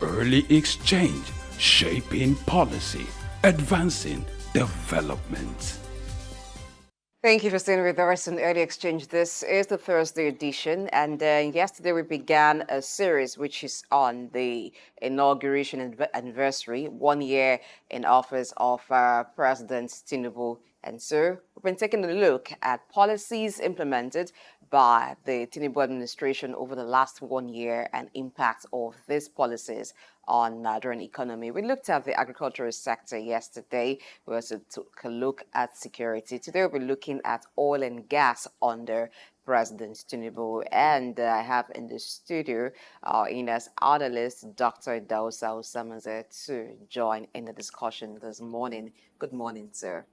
Early exchange, shaping policy, advancing development. Thank you for staying with us on Early Exchange. This is the Thursday edition, and yesterday we began a series which is on the inauguration anniversary, 1 year in office of President Tinubu. And so we've been taking a look at policies implemented by the Tinubu administration over the last 1 year and impact of these policies on Nigerian economy. We looked at the agricultural sector yesterday. We also took a look at security. Today we'll be looking at oil and gas under President Tinubu. And I have in the studio our Ines analyst, Dr. Idahosa Osamhanze, to join in the discussion this morning. Good morning, sir.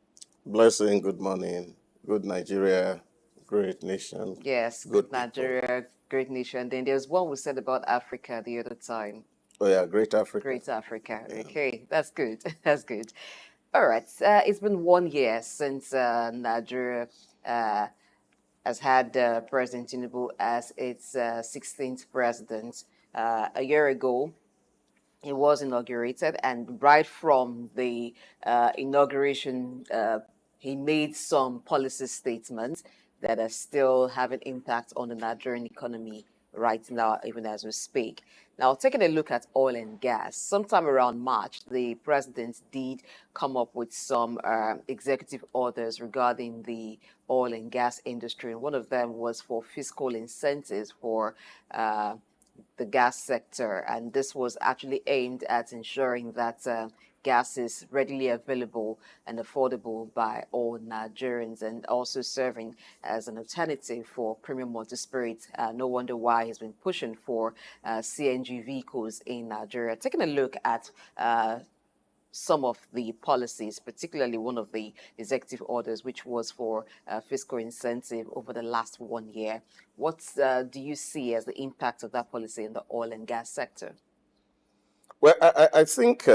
Blessing, good morning. Good Nigeria, great nation. Yes, good Nigeria, great nation. Then there's one we said about Africa the other time. Oh yeah, great Africa. Great Africa. Yeah. Okay, that's good. That's good. All right. It's been 1 year since Nigeria has had President Tinubu as its 16th president. A year ago, he was inaugurated, and right from the inauguration, he made some policy statements that are still having impact on the Nigerian economy right now, even as we speak. Now, taking a look at oil and gas, sometime around March, the president did come up with some executive orders regarding the oil and gas industry. And one of them was for fiscal incentives for the gas sector. And this was actually aimed at ensuring that gas is readily available and affordable by all Nigerians, and also serving as an alternative for premium multi-spirit. No wonder why he's been pushing for CNG vehicles in Nigeria. Taking a look at some of the policies, particularly one of the executive orders, which was for fiscal incentive over the last 1 year. What do you see as the impact of that policy in the oil and gas sector? Well, I think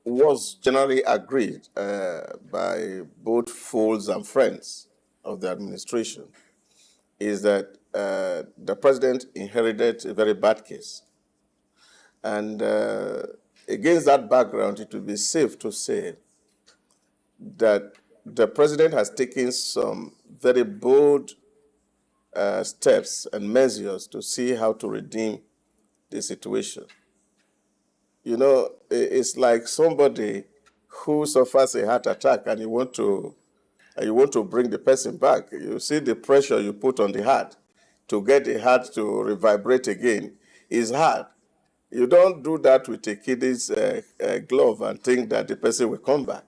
was generally agreed by both foes and friends of the administration is that the president inherited a very bad case. And against that background, it would be safe to say that the president has taken some very bold steps and measures to see how to redeem the situation. You know, it's like somebody who suffers a heart attack and you want to bring the person back. You see the pressure you put on the heart to get the heart to revibrate again is hard. You don't do that with a kid's glove and think that the person will come back.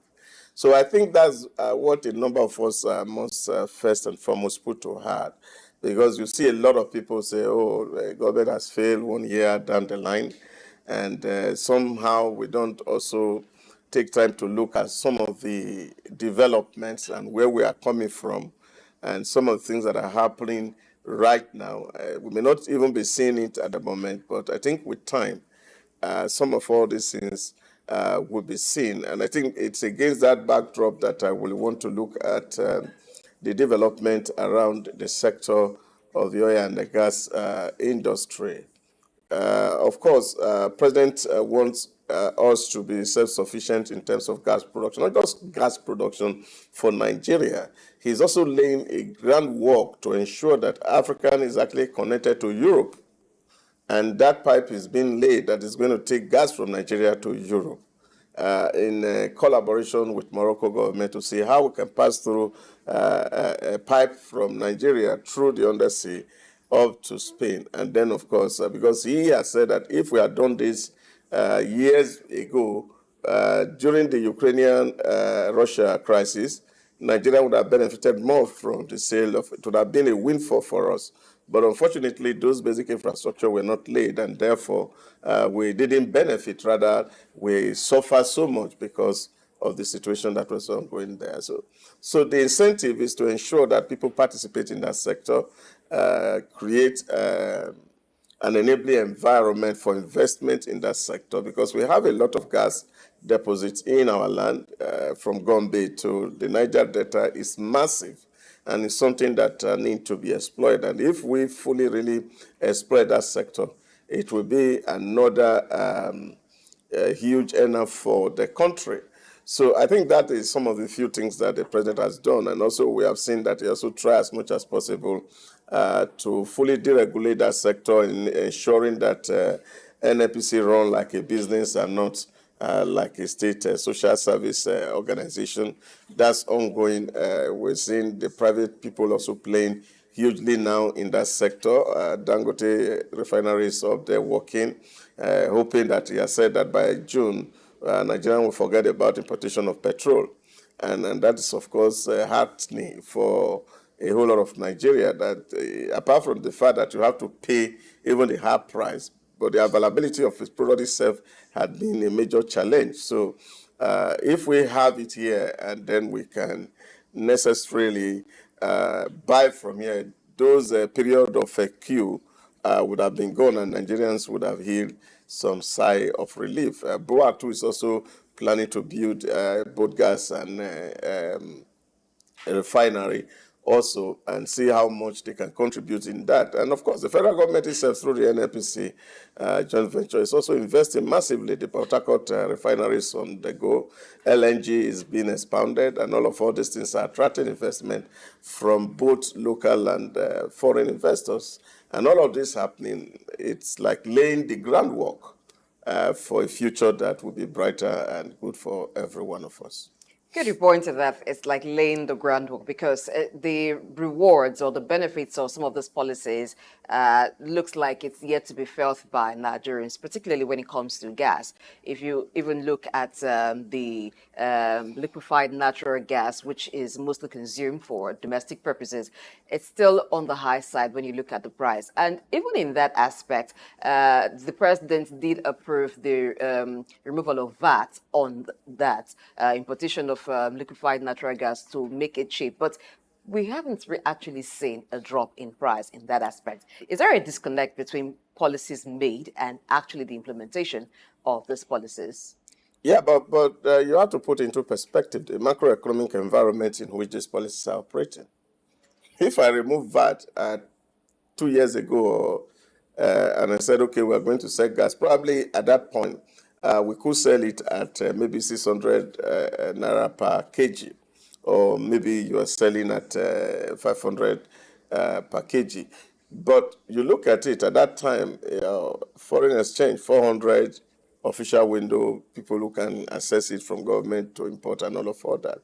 So I think that's what a number of us must first and foremost put to heart. Because you see a lot of people say, oh, the government has failed 1 year down the line. And somehow we don't also take time to look at some of the developments and where we are coming from and some of the things that are happening right now. We may not even be seeing it at the moment, but I think with time, some of all these things will be seen. And I think it's against that backdrop that I will want to look at the development around the sector of the oil and the gas industry. Of course, President wants us to be self-sufficient in terms of gas production, not just gas production for Nigeria. He's also laying a groundwork to ensure that Africa is actually connected to Europe. And that pipe is being laid that is going to take gas from Nigeria to Europe in collaboration with Morocco government to see how we can pass through a pipe from Nigeria through the undersea up to Spain. And then, of course, because he has said that if we had done this years ago, during the Ukrainian-Russia crisis, Nigeria would have benefited more from the sale of it. Would have been a windfall for us. But unfortunately, those basic infrastructure were not laid, and therefore we didn't benefit. Rather, we suffer so much because of the situation that was ongoing there. So the incentive is to ensure that people participate in that sector, create an enabling environment for investment in that sector, because we have a lot of gas deposits in our land from Gombe to the Niger Delta is massive, and it's something that needs to be exploited. And if we fully really exploit that sector, it will be another huge enough for the country. So I think that is some of the few things that the president has done. And also we have seen that he also tries as much as possible to fully deregulate that sector in ensuring that NNPC run like a business and not like a state social service organization. That's ongoing. We're seeing the private people also playing hugely now in that sector. Dangote refinery is up there working, hoping that he has said that by June, Nigeria will forget about importation of petrol. And that is, of course, heartening for a whole lot of Nigeria, that apart from the fact that you have to pay even the high price, but the availability of its product itself had been a major challenge. So if we have it here and then we can necessarily buy from here, those period of a queue would have been gone and Nigerians would have healed some sigh of relief. BOA too is also planning to build both gas and a refinery also, and see how much they can contribute in that. And of course, the federal government itself, through the NNPC joint venture, is also investing massively. The Port Harcourt refineries on the go, LNG is being expounded, and all these things are attracting investment from both local and foreign investors. And all of this happening, it's like laying the groundwork for a future that will be brighter and good for every one of us. Good, you pointed that it's like laying the groundwork, because the rewards or the benefits of some of these policies looks like it's yet to be felt by Nigerians, particularly when it comes to gas. If you even look at the liquefied natural gas, which is mostly consumed for domestic purposes, it's still on the high side when you look at the price. And even in that aspect, the president did approve the removal of VAT on that importation of liquefied natural gas to make it cheap. But we haven't actually seen a drop in price in that aspect. Is there a disconnect between policies made and actually the implementation of these policies? Yeah, but you have to put into perspective the macroeconomic environment in which these policies are operating. If I remove VAT 2 years ago, and I said, okay, we're going to sell gas, probably at that point, we could sell it at maybe 600 naira per kg, or maybe you are selling at 500 per kg. But you look at it at that time, foreign exchange, 400 official window, people who can access it from government to import and all of that.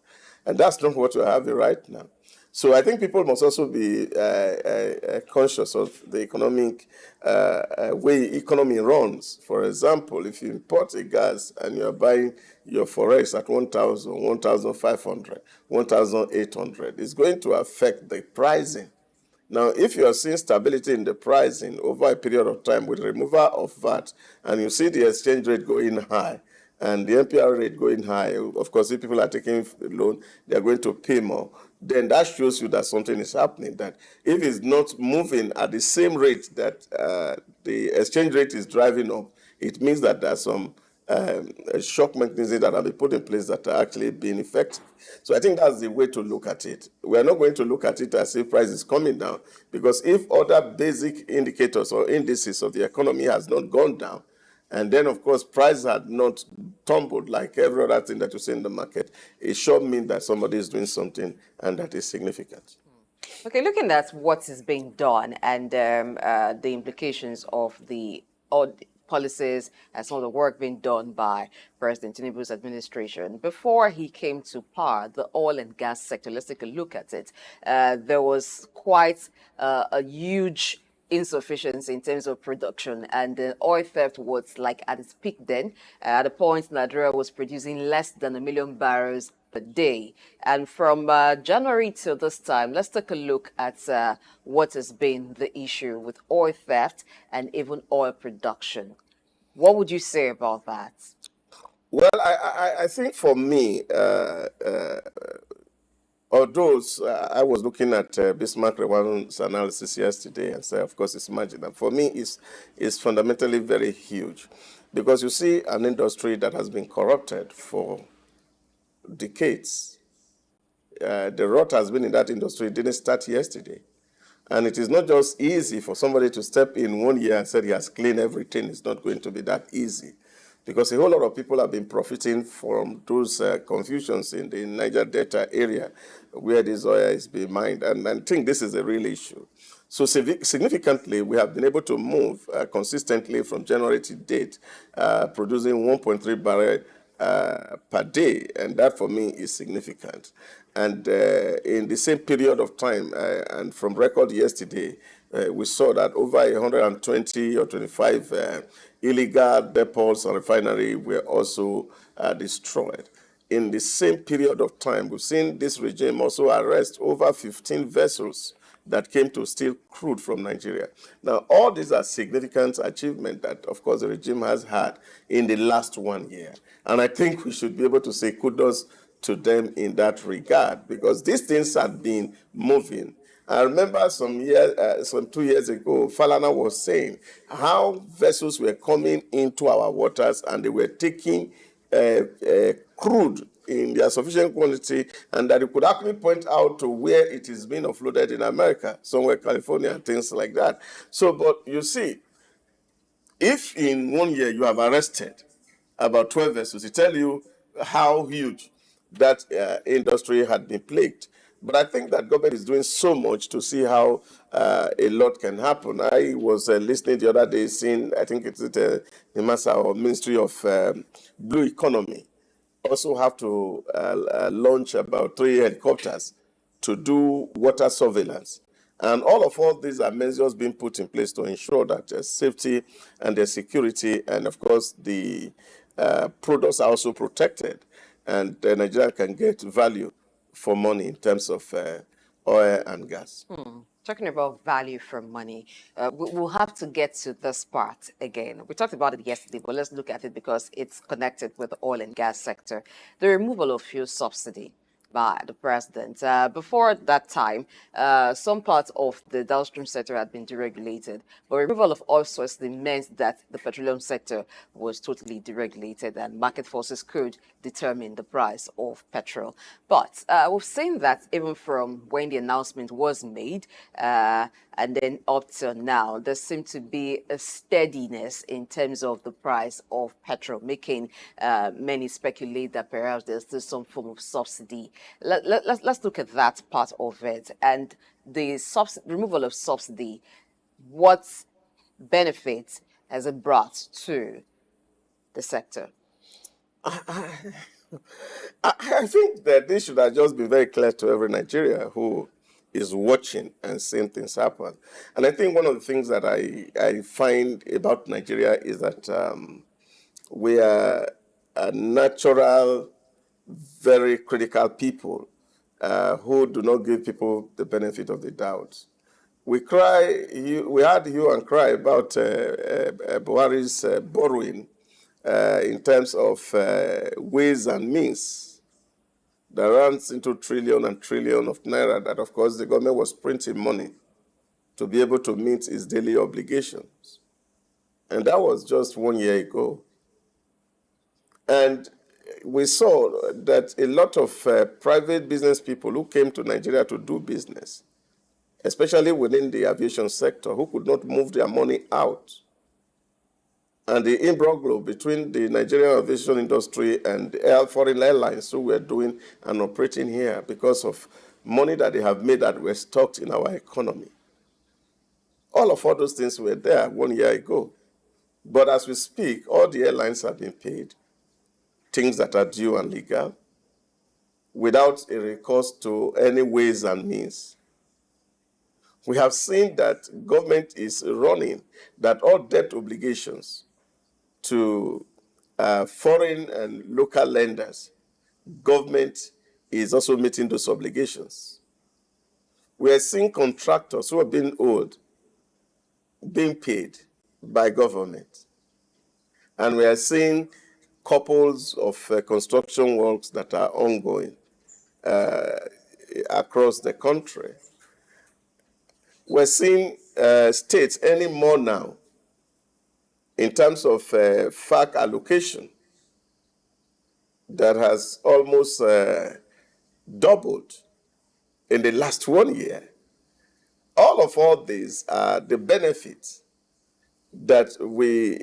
And that's not what we're having right now. So I think people must also be conscious of the economic way economy runs. For example, if you import a gas and you're buying your forex at 1,000, 1,500, 1,800, it's going to affect the pricing. Now, if you are seeing stability in the pricing over a period of time with removal of VAT, and you see the exchange rate going high and the MPR rate going high, of course, if people are taking a loan, they are going to pay more. Then that shows you that something is happening. That if it's not moving at the same rate that the exchange rate is driving up, it means that there's some shock mechanisms that have been put in place that are actually being effective. So I think that's the way to look at it. We are not going to look at it as if price is coming down, because if other basic indicators or indices of the economy has not gone down, and then, of course, price had not tumbled like every other thing that you see in the market, it should mean that somebody is doing something and that is significant. Okay, looking at what is being done and the implications of the policies and some of the work being done by President Tinubu's administration. Before he came to power, the oil and gas sector, let's take a look at it. There was quite a huge insufficiency in terms of production, and the oil theft was like at its peak then. At a point, Nigeria was producing less than 1 million barrels per day. And from January till this time, let's take a look at what has been the issue with oil theft and even oil production. What would you say about that? Well, I think for me, although I was looking at Bismarck Rewan's analysis yesterday and said, of course, it's marginal. For me, it's fundamentally very huge, because you see an industry that has been corrupted for decades. The rot has been in that industry. It didn't start yesterday. And it is not just easy for somebody to step in 1 year and say he has cleaned everything. It's not going to be that easy, because a whole lot of people have been profiting from those confusions in the Niger Delta area where this oil is being mined. And I think this is a real issue. So significantly, we have been able to move consistently from January to date, producing 1.3 barrel per day, and that for me is significant. And in the same period of time, and from record yesterday, we saw that over 120 or 25 illegal depots and refinery were also destroyed. In the same period of time, we've seen this regime also arrest over 15 vessels that came to steal crude from Nigeria. Now, all these are significant achievements that, of course, the regime has had in the last 1 year. And I think we should be able to say kudos to them in that regard, because these things have been moving. I remember some 2 years ago, Falana was saying how vessels were coming into our waters and they were taking crude in their sufficient quantity, and that you could actually point out to where it is being offloaded in America, somewhere California, and things like that. So, but you see, if in 1 year you have arrested about 12 vessels, it tells you how huge that industry had been plagued. But I think that government is doing so much to see how a lot can happen. I was listening the other day, seeing, I think it's the MASA or Ministry of Blue Economy, also have to launch about 3 helicopters to do water surveillance. And all these are measures being put in place to ensure that there's safety and there's security, and of course the products are also protected, and Nigeria can get value for money in terms of oil and gas. Talking about value for money, we'll have to get to this part again. We talked about it yesterday, but let's look at it because it's connected with the oil and gas sector. The removal of fuel subsidy by the president. Before that time, some parts of the downstream sector had been deregulated, but removal of oil subsidy meant that the petroleum sector was totally deregulated and market forces could determine the price of petrol. But we've seen that even from when the announcement was made, and then up till now, there seemed to be a steadiness in terms of the price of petrol, making many speculate that perhaps there's still some form of subsidy. Let's look at that part of it. And the removal of subsidy, what benefits has it brought to the sector? I think that this should have just been very clear to every Nigerian who is watching and seeing things happen. And I think one of the things that I find about Nigeria is that we are a natural, very critical people who do not give people the benefit of the doubt. We had hue and cry about Buhari's borrowing in terms of ways and means that runs into trillion and trillion of naira that, of course, the government was printing money to be able to meet its daily obligations. And that was just 1 year ago. And we saw that a lot of private business people who came to Nigeria to do business, especially within the aviation sector, who could not move their money out. And the imbroglio between the Nigerian aviation industry and foreign airlines who were doing and operating here because of money that they have made that were stocked in our economy. All those things were there 1 year ago. But as we speak, all the airlines have been paid, things that are due and legal, without a recourse to any ways and means. We have seen that government is running that all debt obligations to foreign and local lenders, government is also meeting those obligations. We are seeing contractors who are being owed, being paid by government. And we are seeing couples of construction works that are ongoing across the country. We're seeing states earning more now in terms of FOUQ allocation that has almost doubled in the last 1 year. all these are the benefits that we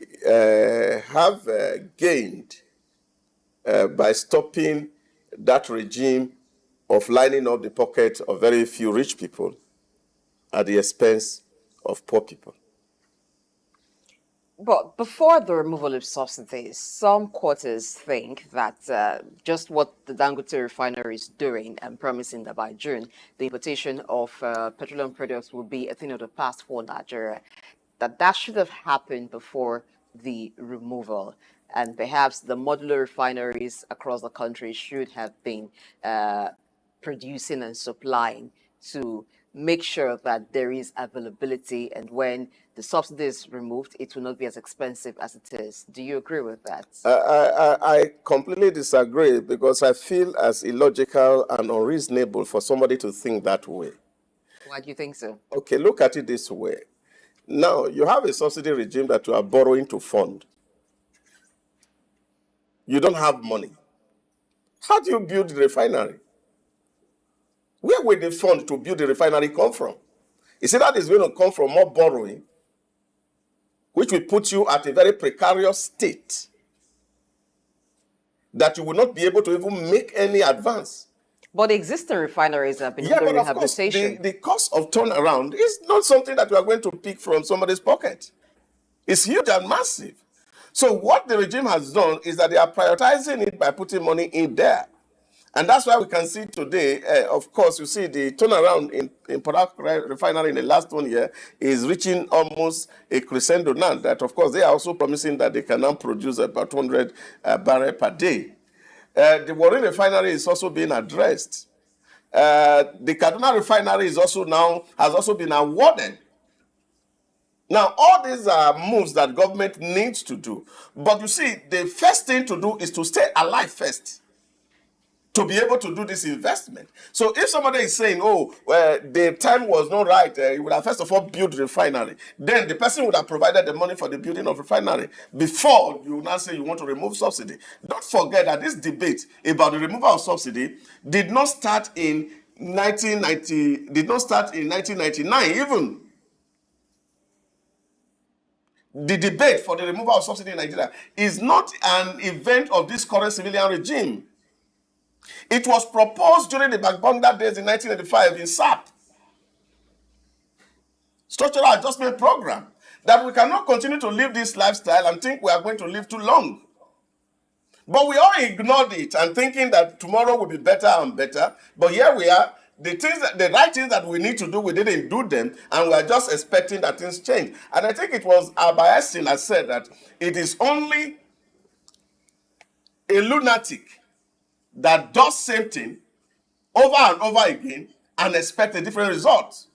have gained by stopping that regime of lining up the pockets of very few rich people at the expense of poor people. But before the removal of subsidies, some quarters think that just what the Dangote refinery is doing and promising that by June, the importation of petroleum products will be a thing of the past for Nigeria, that should have happened before the removal. And perhaps the modular refineries across the country should have been producing and supplying to make sure that there is availability, and when the subsidy is removed, it will not be as expensive as it is. Do you agree with that? I completely disagree, because I feel as illogical and unreasonable for somebody to think that way. Why do you think so? Okay, look at it this way. Now, you have a subsidy regime that you are borrowing to fund. You don't have money. How do you build the refinery? Where will the fund to build the refinery come from? You see, that is going to come from more borrowing, which will put you at a very precarious state that you will not be able to even make any advance. But the existing refineries have been under rehabilitation. Course, the cost of turnaround is not something that we are going to pick from somebody's pocket. It's huge and massive. So what the regime has done is that they are prioritizing it by putting money in there. And that's why we can see today, of course, you see the turnaround in Port Harcourt refinery in the last 1 year is reaching almost a crescendo now. That, of course, they are also promising that they can now produce about 200 barrels per day. The Warren refinery is also being addressed. The Kaduna refinery has also been awarded. Now, all these are moves that government needs to do. But you see, the first thing to do is to stay alive first, to be able to do this investment. So if somebody is saying, oh, well, the time was not right, you would have first of all built the refinery, then the person would have provided the money for the building of refinery before you now say you want to remove subsidy. Don't forget that this debate about the removal of subsidy did not start in 1999 even. The debate for the removal of subsidy in Nigeria is not an event of this current civilian regime. It was proposed during the Bagbanga days in 1985 in SAP, Structural Adjustment Program, that we cannot continue to live this lifestyle and think we are going to live too long. But we all ignored it and thinking that tomorrow will be better and better. But here we are. The right things that we need to do, we didn't do them, and we are just expecting that things change. And I think it was Abayasin that said that it is only a lunatic that does same thing over and over again and expect a different result.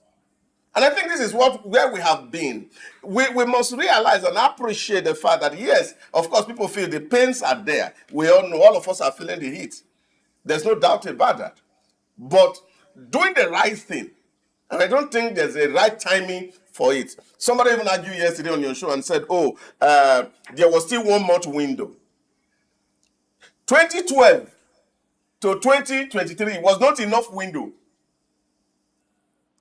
And I think this is where we have been. We must realize and appreciate the fact that, yes, of course, people feel the pains are there. We all know, all of us are feeling the heat. There's no doubt about that. But doing the right thing, and I don't think there's a right timing for it. Somebody even argued yesterday on your show and said, there was still 1 month window. 2012 to 2023 was not enough window.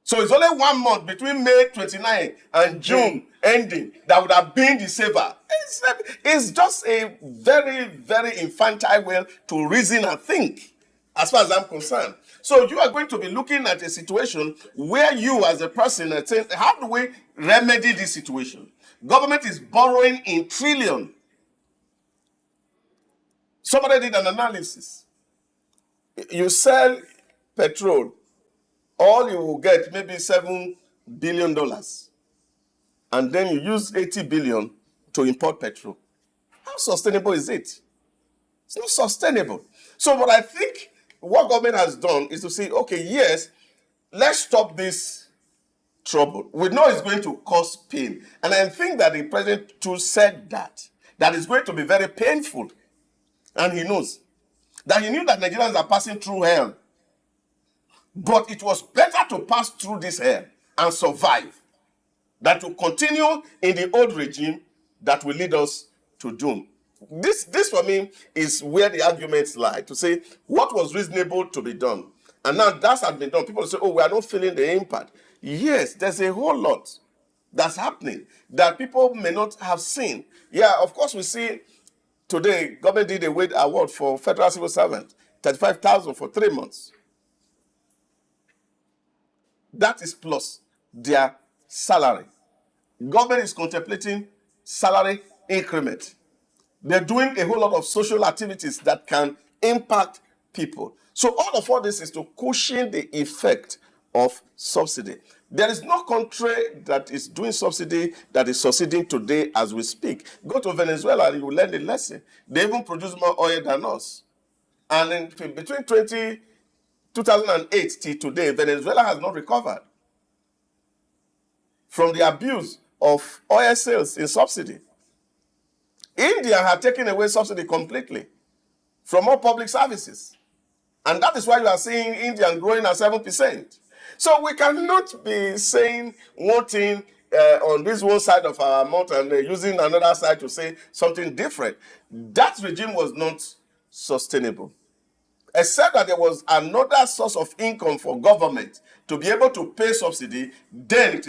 So it's only 1 month between May 29 and June ending that would have been the saver. It's just a very, very infantile way to reason and think, as far as I'm concerned. So you are going to be looking at a situation where you as a person are saying, how do we remedy this situation? Government is borrowing in trillions. Somebody did an analysis. You sell petrol, all you will get maybe $7 billion. And then you use 80 billion to import petrol. How sustainable is it? It's not sustainable. So what I think what government has done is to say, okay, yes, let's stop this trouble. We know it's going to cause pain. And I think that the president too said that it's going to be very painful. And he knows. That he knew that Nigerians are passing through hell. But it was better to pass through this hell and survive than to continue in the old regime that will lead us to doom. This for me is where the arguments lie, to say what was reasonable to be done. And now that has been done. People say, oh, we are not feeling the impact. yes, there's a whole lot that's happening that people may not have seen. Yeah, of course, we see today, government did a wage award for federal civil servants, 35,000 for 3 months. That is plus their salary. Government is contemplating salary increment. They're doing a whole lot of social activities that can impact people. So all this is to cushion the effect of subsidy. There is no country that is doing subsidy that is succeeding today as we speak. Go to Venezuela and you will learn the lesson. They even produce more oil than us. And between 2008 till today, Venezuela has not recovered from the abuse of oil sales in subsidy. India had taken away subsidy completely from all public services. And that is why you are seeing India growing at 7%. So we cannot be saying one thing on this one side of our mouth and using another side to say something different. That regime was not sustainable. Except that there was another source of income for government to be able to pay subsidy, then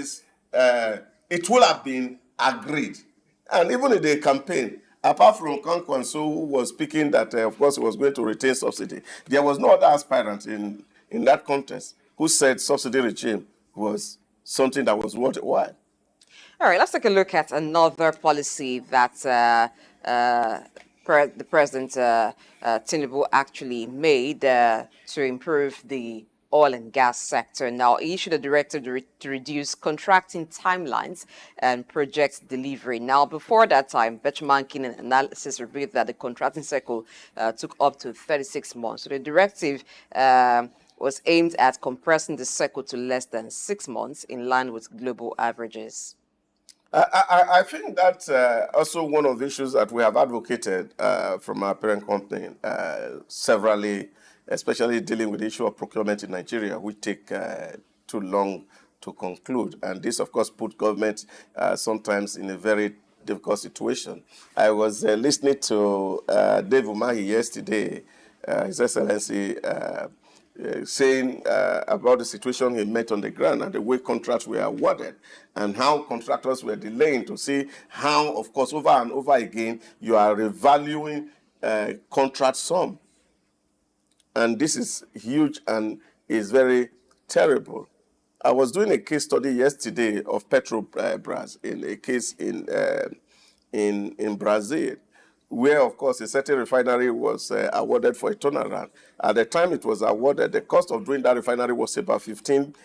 it will have been agreed. And even in the campaign, apart from Kwankwanso, who was speaking that, of course, he was going to retain subsidy, there was no other aspirant in that contest who said subsidy regime was something that was worthwhile. All right, let's take a look at another policy that the President Tinubu actually made to improve the oil and gas sector. Now, he issued a directive to reduce contracting timelines and project delivery. Now, before that time, benchmarking analysis revealed that the contracting cycle took up to 36 months. So the directive was aimed at compressing the cycle to less than 6 months, in line with global averages. I think that's also one of the issues that we have advocated from our parent company severally, especially dealing with the issue of procurement in Nigeria, which take too long to conclude. And this, of course, put government sometimes in a very difficult situation. I was listening to Dave Umahi yesterday, His Excellency, saying about the situation he met on the ground and the way contracts were awarded and how contractors were delaying to see how, of course, over and over again, you are revaluing contract sum. And this is huge and is very terrible. I was doing a case study yesterday of Petrobras in a case in Brazil, where, of course, a certain refinery was awarded for a turnaround. At the time it was awarded, the cost of doing that refinery was about $15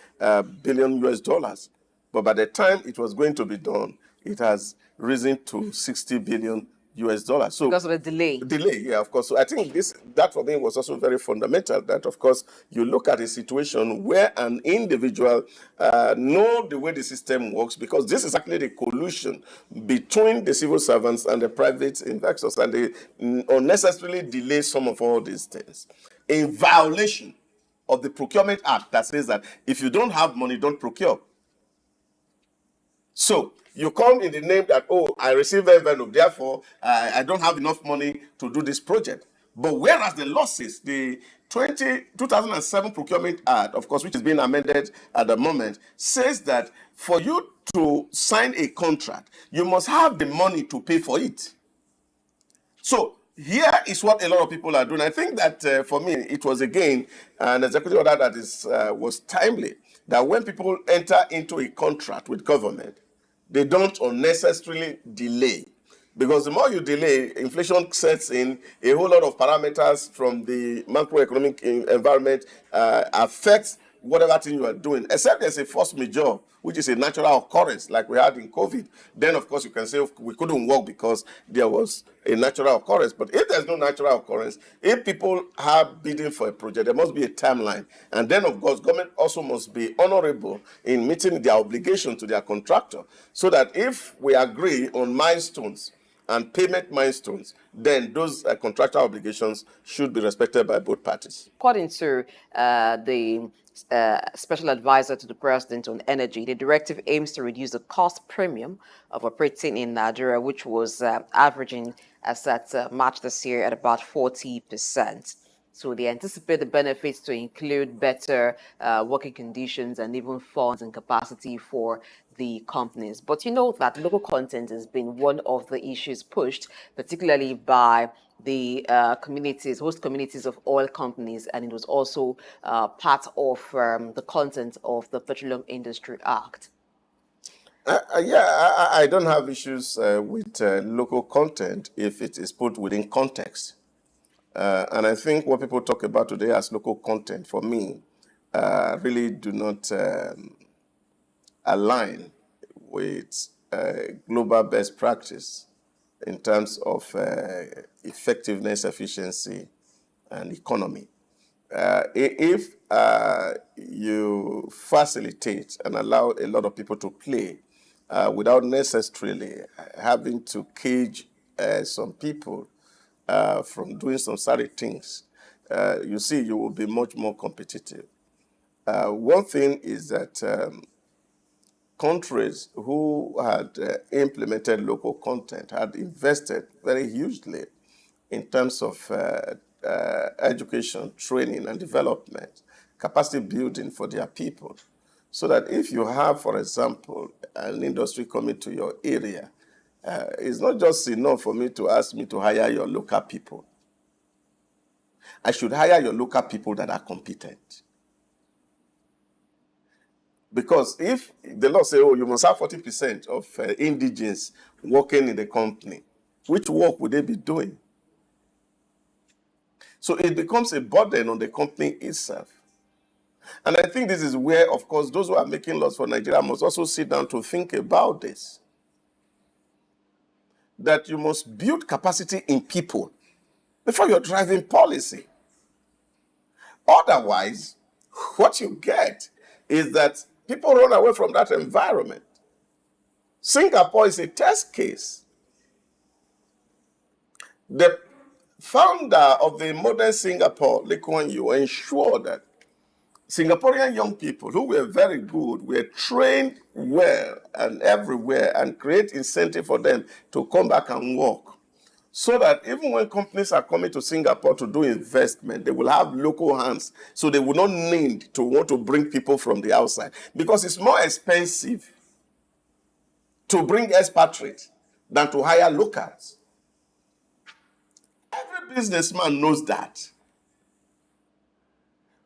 billion US. But by the time it was going to be done, it has risen to $60 billion US. So because of the delay. Delay, yeah, of course. So I think that for me was also very fundamental, that, of course, you look at a situation where an individual know the way the system works, because this is actually the collusion between the civil servants and the private investors, and they unnecessarily delay some of all these things in violation of the Procurement Act that says that if you don't have money, don't procure. So you come in the name that, oh, I received envelope, therefore I don't have enough money to do this project. But whereas the law says, the 2007 Procurement Act, of course, which is being amended at the moment, says that for you to sign a contract, you must have the money to pay for it. So here is what a lot of people are doing. I think that for me, it was again an executive order that was timely, that when people enter into a contract with government, they don't unnecessarily delay. Because the more you delay, inflation sets in, a whole lot of parameters from the macroeconomic environment affects whatever thing you are doing, except there's a force majeure, which is a natural occurrence like we had in COVID. Then, of course, you can say we couldn't work because there was a natural occurrence. But if there's no natural occurrence, if people are bidding for a project, there must be a timeline. And then, of course, government also must be honorable in meeting their obligation to their contractor, so that if we agree on milestones and payment milestones, then those contractual obligations should be respected by both parties. According to the special advisor to the president on energy, the directive aims to reduce the cost premium of operating in Nigeria, which was averaging as at March this year at about 40%. So they anticipate the benefits to include better working conditions and even funds and capacity for the companies. But you know that local content has been one of the issues pushed, particularly by the communities, host communities of oil companies, and it was also part of the content of the Petroleum Industry Act. Yeah, I don't have issues with local content if it is put within context. And I think what people talk about today as local content, for me, really do not align with global best practice in terms of effectiveness, efficiency, and economy. If you facilitate and allow a lot of people to play without necessarily having to cage some people from doing some certain things, you see, you will be much more competitive. One thing is that countries who had implemented local content had invested very hugely in terms of education, training, and development, capacity building for their people. So that if you have, for example, an industry coming to your area, it's not just enough for me to ask me to hire your local people. I should hire your local people that are competent. Because if the law says, oh, you must have 40% of indigenes working in the company, which work would they be doing? So it becomes a burden on the company itself. And I think this is where, of course, those who are making laws for Nigeria must also sit down to think about this. That you must build capacity in people before you're driving policy. Otherwise, what you get is that people run away from that environment. Singapore is a test case. The founder of the modern Singapore, Lee Kuan Yew, ensured that Singaporean young people who were very good were trained well and everywhere and create incentive for them to come back and work. So that even when companies are coming to Singapore to do investment, they will have local hands. So they will not need to want to bring people from the outside. Because it's more expensive to bring expatriates than to hire locals. Every businessman knows that.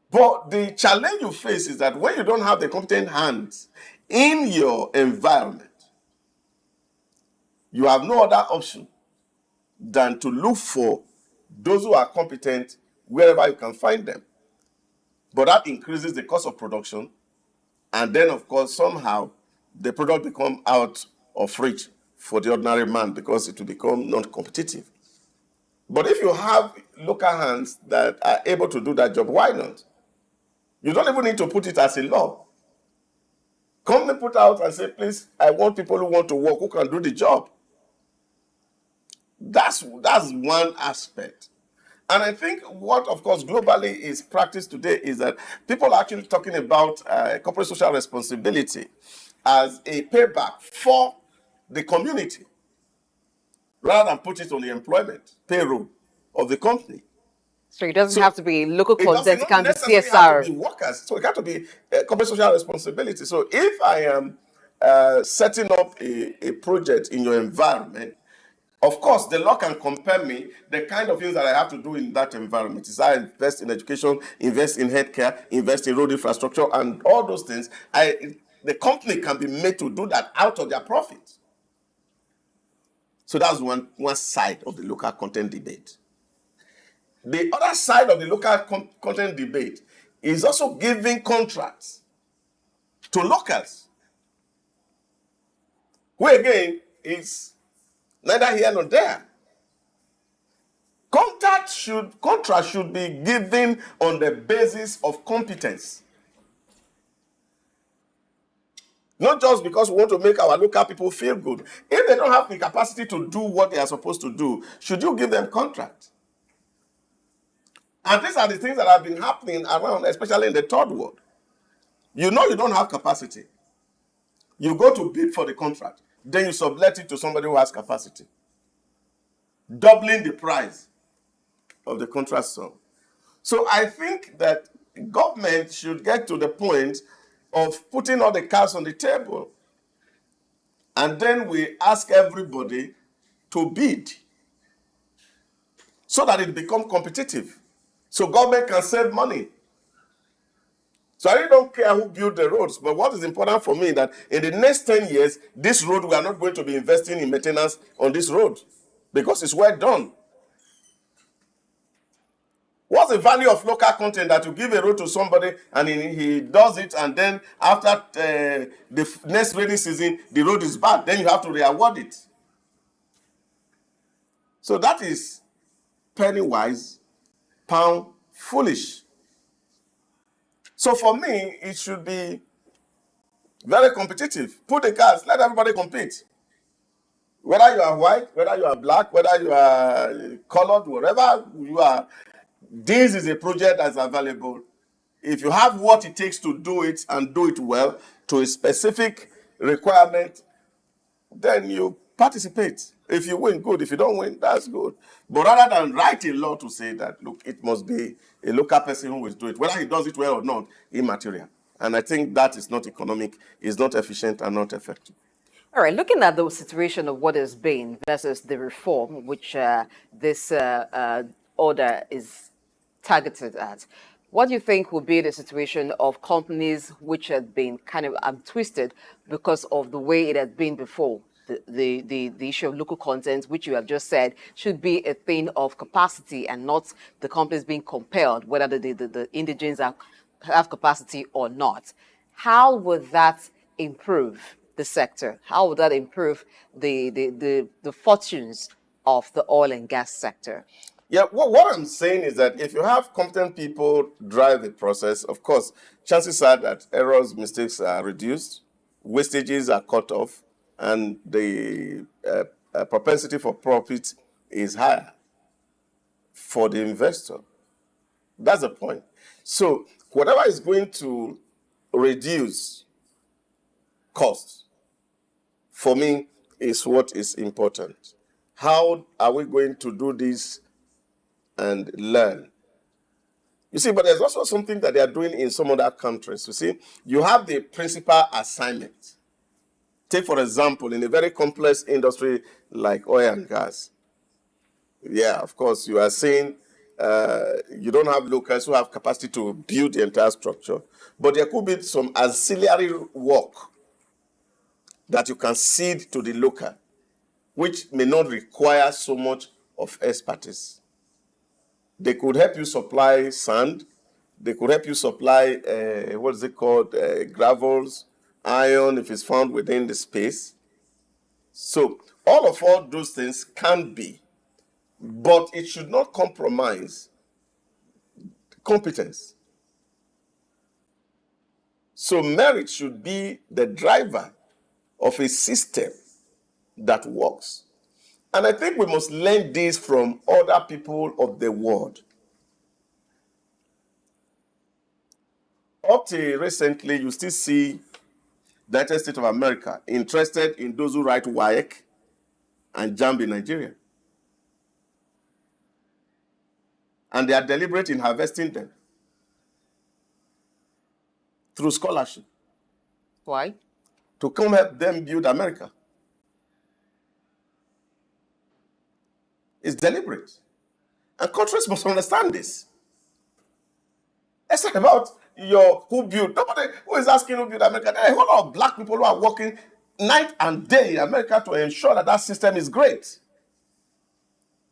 But the challenge you face is that when you don't have the competent hands in your environment, you have no other option than to look for those who are competent wherever you can find them. But that increases the cost of production, and then, of course, somehow the product becomes out of reach for the ordinary man because it will become non-competitive. But if you have local hands that are able to do that job, why not? You don't even need to put it as a law. Company put out and say, please, I want people who want to work, who can do the job. That's one aspect. And I think what, of course, globally is practiced today is that people are actually talking about corporate social responsibility as a payback for the community rather than put it on the employment payroll of the company. So it doesn't have to be local content, it can be CSR. It have to be workers. So it has to be corporate social responsibility. So if I am setting up a project in your environment, of course, the law can compel me the kind of things that I have to do in that environment. Is I invest in education, invest in healthcare, invest in road infrastructure, and all those things. The company can be made to do that out of their profits. So that's one side of the local content debate. The other side of the local content debate is also giving contracts to locals, who again is neither here nor there. Contract should be given on the basis of competence. Not just because we want to make our local people feel good. If they don't have the capacity to do what they are supposed to do, should you give them contract? And these are the things that have been happening around, especially in the third world. You know you don't have capacity. You go to bid for the contract. Then you sublet it to somebody who has capacity, doubling the price of the contract sum. So I think that government should get to the point of putting all the cards on the table. And then we ask everybody to bid so that it becomes competitive. So government can save money. So I really don't care who built the roads, but what is important for me is that in the next 10 years, this road, we are not going to be investing in maintenance on this road because it's well done. What's the value of local content that you give a road to somebody and he does it, and then after the next rainy season, the road is bad, then you have to re-award it. So that is penny wise, pound foolish. So for me, it should be very competitive. Put the cards, let everybody compete. Whether you are white, whether you are black, whether you are colored, whatever you are, this is a project that's available. If you have what it takes to do it and do it well to a specific requirement, then you participate. If you win, good. If you don't win, that's good. But rather than write a law to say that, look, it must be a local person who will do it, whether he does it well or not, immaterial. And I think that is not economic, is not efficient, and not effective. All right, looking at the situation of what has been versus the reform, which this order is targeted at, what do you think will be the situation of companies which had been kind of twisted because of the way it had been before? The issue of local content, which you have just said, should be a thing of capacity and not the companies being compelled, whether the indigenes have capacity or not. How would that improve the sector? How would that improve the fortunes of the oil and gas sector? Yeah, what I'm saying is that if you have competent people drive the process, of course, chances are that errors, mistakes are reduced, wastages are cut off, and the propensity for profit is higher for the investor. That's the point. So whatever is going to reduce costs, for me, is what is important. How are we going to do this and learn? You see, but there's also something that they are doing in some other countries. You see, you have the principal assignment. Take, for example, in a very complex industry like oil and gas. Yeah, of course, you are saying you don't have locals who have capacity to build the entire structure, but there could be some ancillary work that you can cede to the local, which may not require so much of expertise. They could help you supply sand. They could help you supply, what is it called, gravels, iron, if it's found within the space. So all those things can be, but it should not compromise competence. So merit should be the driver of a system that works. And I think we must learn this from other people of the world. Up to recently, you still see the United States of America interested in those who write WAEC and JAMB in Nigeria. And they are deliberate in harvesting them through scholarship. Why? To come help them build America. It's deliberate. And countries must understand this. It's not about who built. Nobody who is asking who built America. There are a whole lot of black people who are working night and day in America to ensure that that system is great.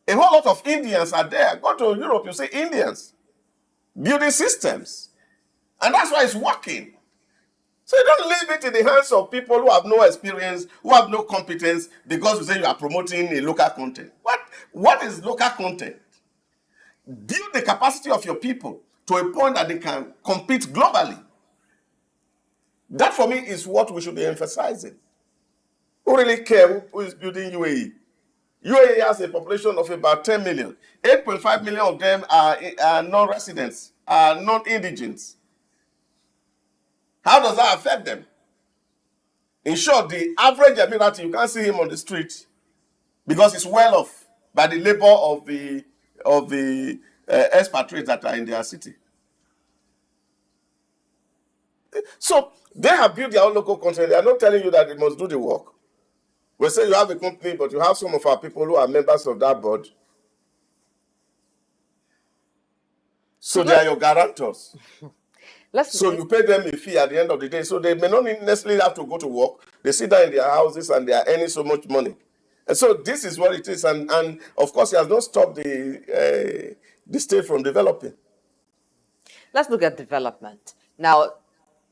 A whole lot of Indians are there. Go to Europe, you see Indians building systems. And that's why it's working. So you don't leave it in the hands of people who have no experience, who have no competence, because you say you are promoting a local content. What is local content? Build the capacity of your people to a point that they can compete globally. That, for me, is what we should be emphasizing. Who really care who is building UAE? UAE has a population of about 10 million. 8.5 million of them are non-residents, are non-indigents. How does that affect them? In short, the average Emirati, you can't see him on the street because he's well off by the labor of the expatriates that are in their city. So they have built their own local content. They are not telling you that they must do the work. We say you have a company, but you have some of our people who are members of that board. So they are your guarantors. So you pay them a fee at the end of the day. So they may not necessarily have to go to work. They sit down in their houses and they are earning so much money. And so this is what it is. And of course, it has not stopped the state from developing. Let's look at development. Now,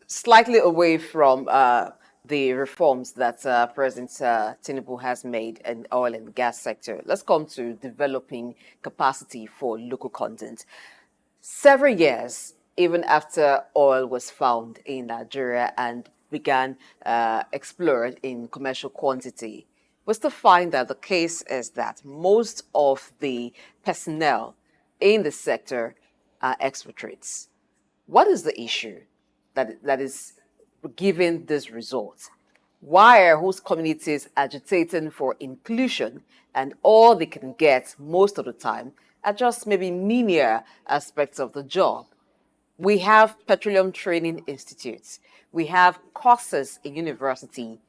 slightly away from the reforms that President Tinubu has made in the oil and gas sector, let's come to developing capacity for local content. Several years, even after oil was found in Nigeria and began explored in commercial quantity, we still find that the case is that most of the personnel in the sector are expatriates. What is the issue that is giving this result? Why are host communities agitating for inclusion and all they can get most of the time are just maybe menial aspects of the job? We have petroleum training institutes. We have courses in university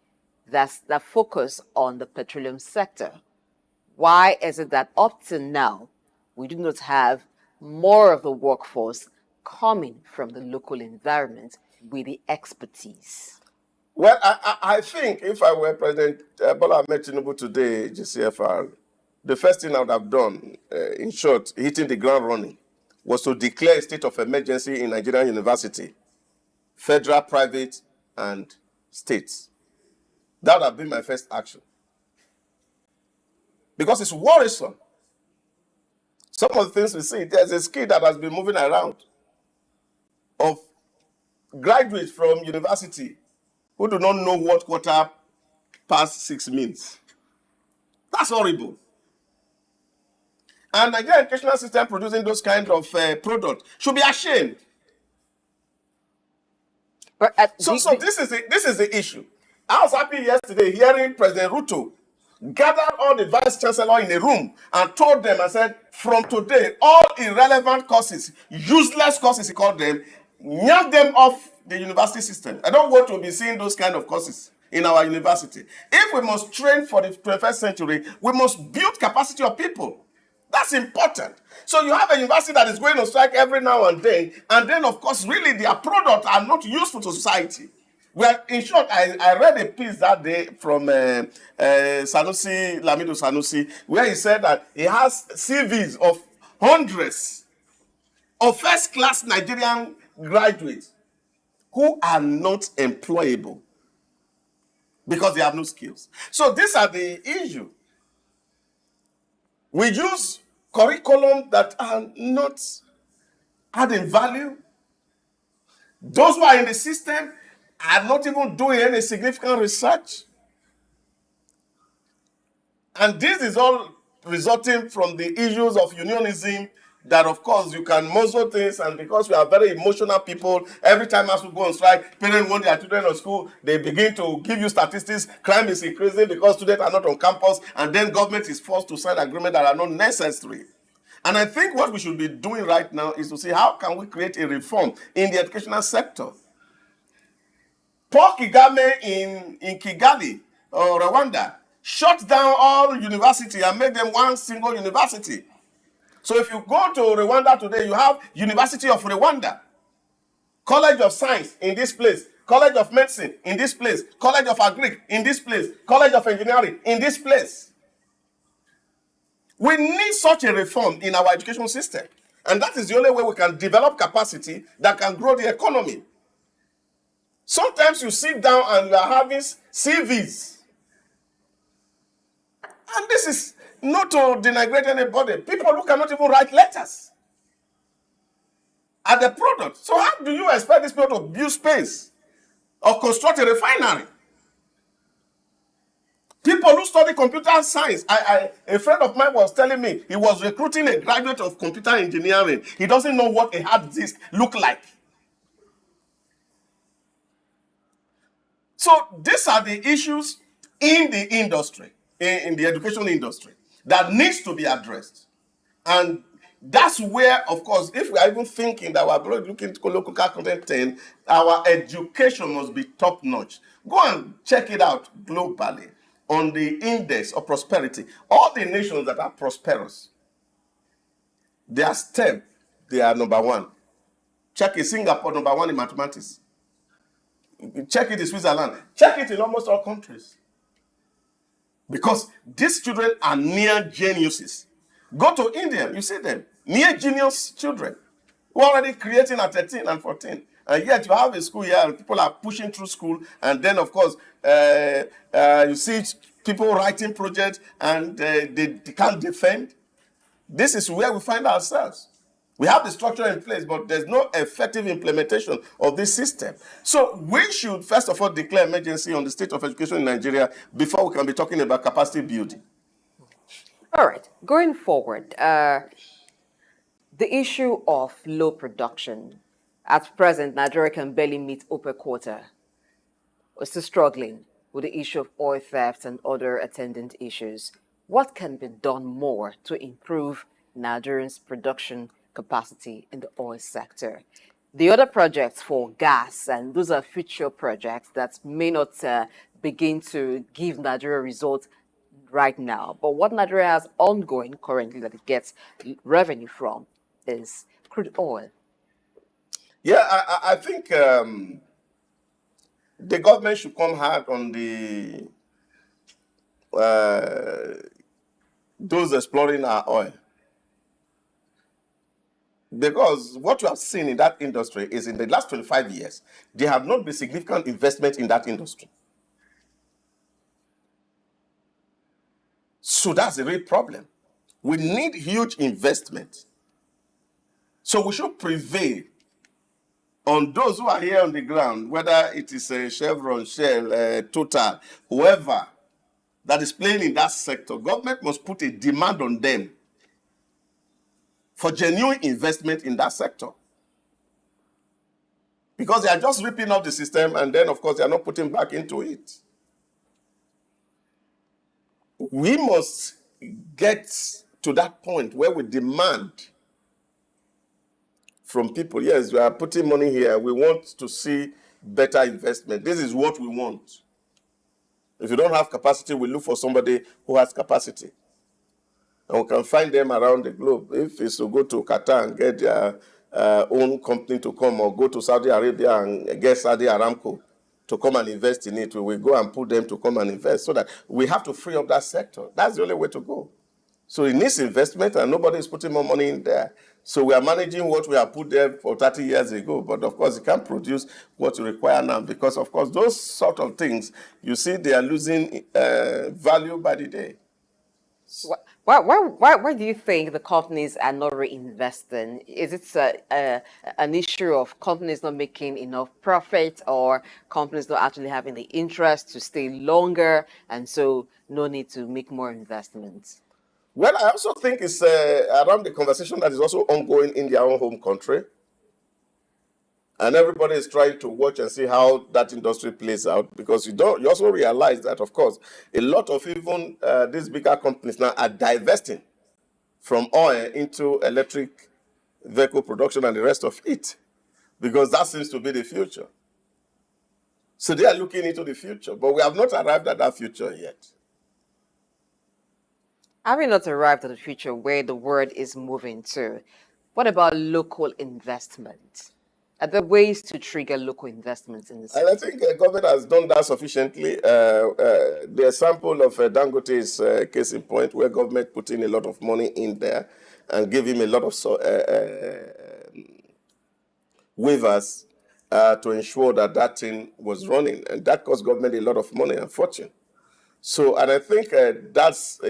that focus on the petroleum sector. Why is it that up to now, we do not have more of the workforce coming from the local environment with the expertise? Well, I think if I were President Bola Ahmed Tinubu today, GCFR, the first thing I would have done, in short, hitting the ground running, was to declare a state of emergency in Nigerian university, federal, private, and states. That would have been my first action. Because it's worrisome. Some of the things we see, there's a skill that has been moving around of graduates from university who do not know what quarter past 6 means. That's horrible. And Nigerian educational system producing those kind of products should be ashamed. But So this is the issue. I was happy yesterday hearing President Ruto gathered all the vice chancellor in a room and told them and said, from today, all irrelevant courses, useless courses, he called them, knock them off the university system. I don't want to be seeing those kind of courses in our university. If we must train for the 21st century, we must build capacity of people. That's important. So you have a university that is going on strike every now and then of course, really their products are not useful to society. Well, in short, I read a piece that day from Sanusi, Lamido Sanusi, where he said that he has CVs of hundreds of first-class Nigerian graduates who are not employable because they have no skills. So these are the issue. We use curriculum that are not adding value. Those who are in the system are not even doing any significant research. And this is all resulting from the issues of unionism that, of course, you can muzzle things, and because we are very emotional people, every time as we go on strike, parents want their children on school, they begin to give you statistics, crime is increasing because students are not on campus, and then government is forced to sign agreements that are not necessary. And I think what we should be doing right now is to see how can we create a reform in the educational sector. Paul Kagame in Kigali, or Rwanda, shut down all university and made them one single university. So if you go to Rwanda today, you have University of Rwanda, College of Science in this place, College of Medicine in this place, College of Agric in this place, College of Engineering in this place. We need such a reform in our education system. And that is the only way we can develop capacity that can grow the economy. Sometimes you sit down and you are having CVs. And this is not to denigrate anybody. People who cannot even write letters are the product. So how do you expect this people to build space or construct a refinery? People who study computer science. A friend of mine was telling me he was recruiting a graduate of computer engineering. He doesn't know what a hard disk look like. So these are the issues in the industry, in the education industry, that needs to be addressed. And That's where, of course, if we are even thinking that we're looking to local content 10, our education must be top notch. Go and check it out globally on the index of prosperity. All the nations that are prosperous, their STEM, they are number one. Check it, Singapore, number one in mathematics. Check it in Switzerland. Check it in almost all countries. Because these children are near geniuses. Go to India, you see them. Near genius children who are already creating at 13 and 14. And yet you have a school here and people are pushing through school. And then, of course, you see people writing projects and they can't defend. This is where we find ourselves. We have the structure in place, but there's no effective implementation of this system. So we should, first of all, declare emergency on the state of education in Nigeria before we can be talking about capacity building. All right, going forward, the issue of low production. At present, Nigeria can barely meet upper quota. We're still struggling with the issue of oil theft and other attendant issues. What can be done more to improve Nigerians' production capacity in the oil sector? The other projects for gas, and those are future projects that may not begin to give Nigeria results right now. But what Nigeria has ongoing currently that it gets revenue from is crude oil. Yeah, I think the government should come hard on the those exploring our oil. Because what you have seen in that industry is in the last 25 years, there have not been significant investment in that industry. So that's a real problem. We need huge investment. So we should prevail on those who are here on the ground, whether it is Chevron, Shell, Total, whoever that is playing in that sector. Government must put a demand on them for genuine investment in that sector. Because they are just ripping off the system and then, of course, they are not putting back into it. We must get to that point where we demand from people, yes, we are putting money here. We want to see better investment. This is what we want. If you don't have capacity, we look for somebody who has capacity. And we can find them around the globe. If it's to go to Qatar and get their own company to come, or go to Saudi Arabia and get Saudi Aramco to come and invest in it, we will go and put them to come and invest, so that we have to free up that sector. That's the only way to go. So it needs investment, and nobody is putting more money in there. So we are managing what we have put there for 30 years ago. But of course, it can't produce what you require now, because of course, those sort of things, you see, they are losing value by the day. Why do you think the companies are not reinvesting? Is it an issue of companies not making enough profit, or companies not actually having the interest to stay longer, and so no need to make more investments? Well, I also think it's around the conversation that is also ongoing in their own home country. And everybody is trying to watch and see how that industry plays out, because you also realize that, of course, a lot of even these bigger companies now are divesting from oil into electric vehicle production and the rest of it, because that seems to be the future. So they are looking into the future, but we have not arrived at that future yet. Having not arrived at the future where the world is moving to, what about local investment? Are there ways to trigger local investments in this? And I think the government has done that sufficiently. The example of Dangote is case in point, where government put in a lot of money in there and gave him a lot of waivers to ensure that that thing was running. And that cost government a lot of money and fortune. So, and I think that's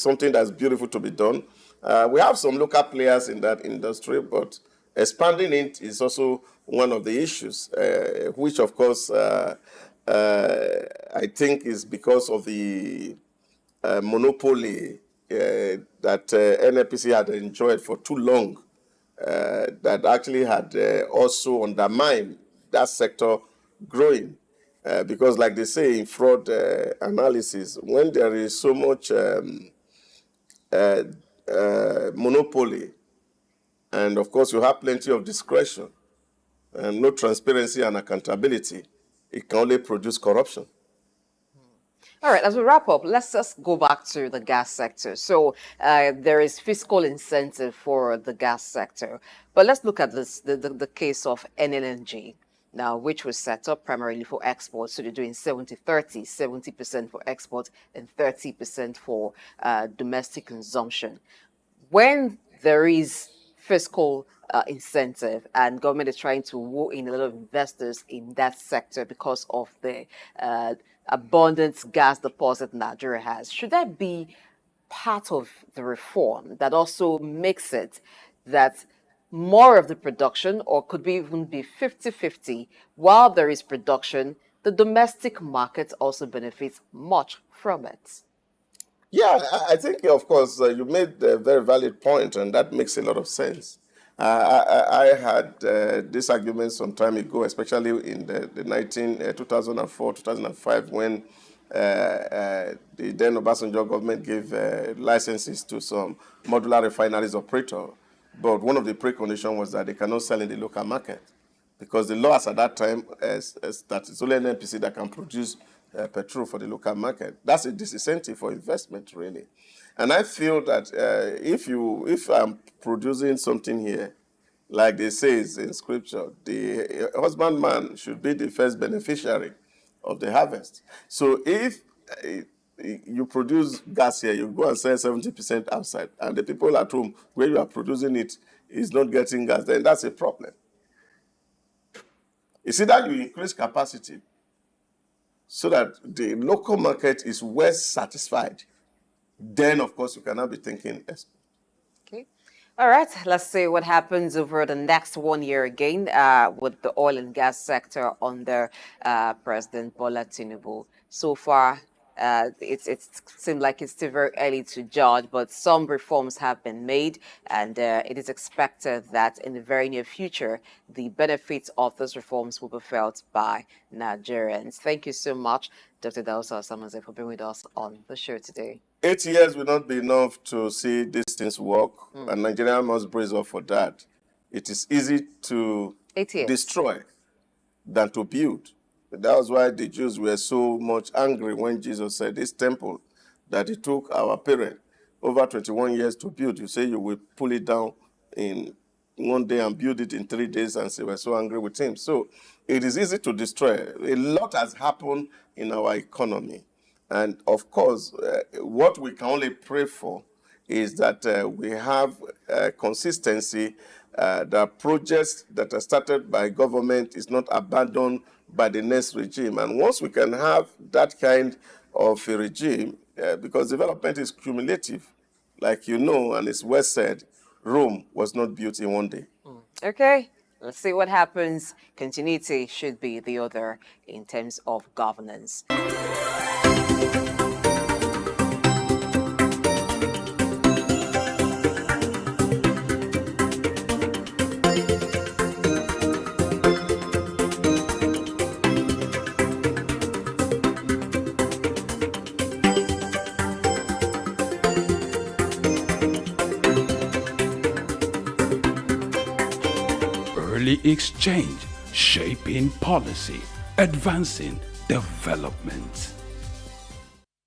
something that's beautiful to be done. We have some local players in that industry, but expanding it is also one of the issues, which, of course, I think is because of the monopoly that NNPC had enjoyed for too long, that actually had also undermined that sector growing. Because like they say in fraud analysis, when there is so much monopoly, and of course you have plenty of discretion and no transparency and accountability, it can only produce corruption. All right, as we wrap up, let's just go back to the gas sector. So there is fiscal incentive for the gas sector. But let's look at this, the case of NLNG now, which was set up primarily for exports. So they're doing 70-30, 70% for export and 30% for domestic consumption. When there is fiscal incentive and government is trying to woo in a lot of investors in that sector because of the abundant gas deposit Nigeria has, should that be part of the reform that also makes it that more of the production, or could be even be 50-50, while there is production, the domestic market also benefits much from it? Yeah, I think, of course, you made a very valid point, and that makes a lot of sense. I had this argument some time ago, especially in the 2004, 2005, when the then Obasanjo government gave licenses to some modular refineries operator. But one of the preconditions was that they cannot sell in the local market, because the laws at that time is that it's only an NPC that can produce petrol for the local market. That's a disincentive for investment, really. And I feel that if I'm producing something here, like they say in scripture, the husbandman should be the first beneficiary of the harvest. So if you produce gas here, you go and sell 70% outside, and the people at home where you are producing it is not getting gas, then that's a problem. It's either you increase capacity so that the local market is well satisfied, then of course you cannot be thinking export. Okay. All right, let's see what happens over the next 1 year again with the oil and gas sector under President Bola Tinubu. So far, it seems like it's still very early to judge, but some reforms have been made, and it is expected that in the very near future, the benefits of those reforms will be felt by Nigerians. Thank you so much, Dr. Idahosa Osamhanze, for being with us on the show today. 8 years will not be enough to see these things work, and Nigeria must brace up for that. It is easy to destroy than to build. That was why the Jews were so much angry when Jesus said, this temple that it took our parents over 21 years to build, you say you will pull it down in 1 day and build it in 3 days, and they were so angry with him. So it is easy to destroy. A lot has happened in our economy. And of course, what we can only pray for is that we have consistency, that projects that are started by government is not abandoned by the next regime. And once we can have that kind of a regime, because development is cumulative, like you know, and it's well said, Rome was not built in 1 day. Okay, let's see what happens. Continuity should be the other in terms of governance. Early exchange, shaping policy, advancing development.